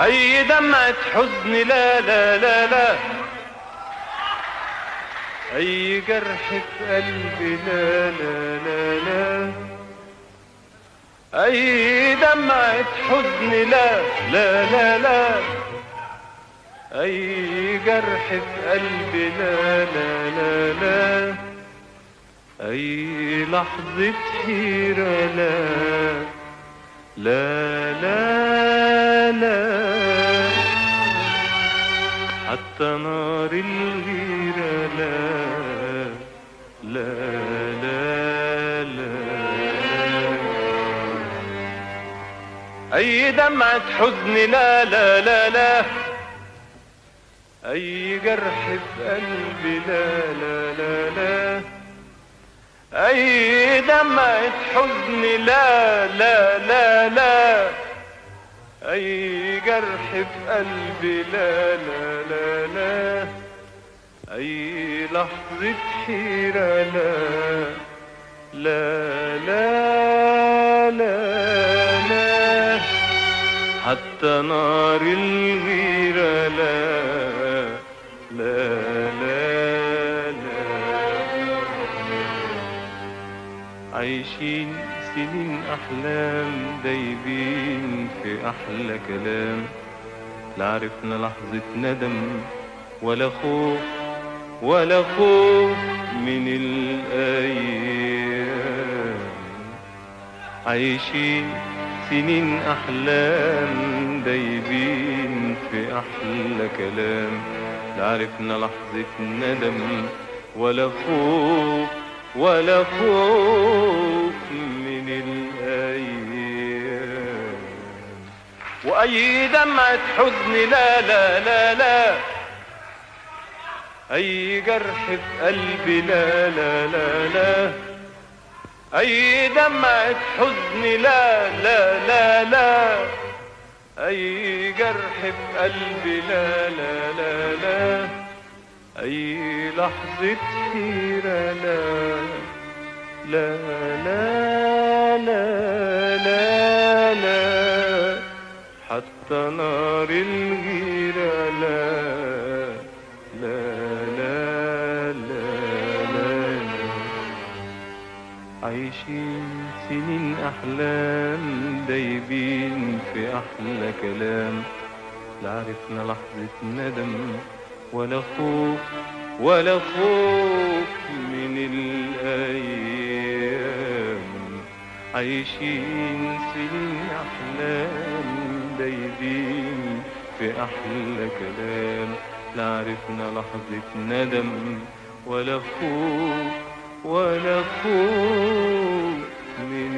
أي دمعة حزن لا لا لا لا، أي جرح في قلبي لا لا لا لا، أي دمعة حزن لا لا لا لا، أي جرح في قلبي لا لا لا لا، أي لحظة حيرة لا لا لا لا، حتى نار الغيرة لا لا لا لا، أي دمعة حزن لا لا لا لا، أي جرح في قلبي لا لا لا لا، أي دمعة حزن لا لا لا لا، أي جرح في قلبي لا لا لا لا، أي لحظة حيرة لا لا لا لا لا، حتى نار الغيرة لا لا لا لا، عايشين سنين أحلام دايبين في أحلى كلام، لا عرفنا لحظة ندم ولا خوف ولا خوف من الأيام، عايشين سنين أحلام دايبين في أحلى كلام، لا عرفنا لحظة ندم ولا خوف ولا خوف من الأيام، وأي دمعة حزن لا لا لا لا، أي جرح في قلبي لا لا لا لا، أي دمعة حزن لا لا لا لا، أي جرح في قلبي لا لا لا لا، أي لحظة حيرة لا لا لا لا لا لا، حتى نار الغيرة لا لا لا لا لا، عايشين سنين أحلام دايبين في أحلى كلام، لا عرفنا لحظة ندم ولا خوف ولا خوف من الأيام، عايشين سنين أحلام دايبين في أحلى كلام، لا عرفنا لحظة ندم ولا خوف ولا خوف من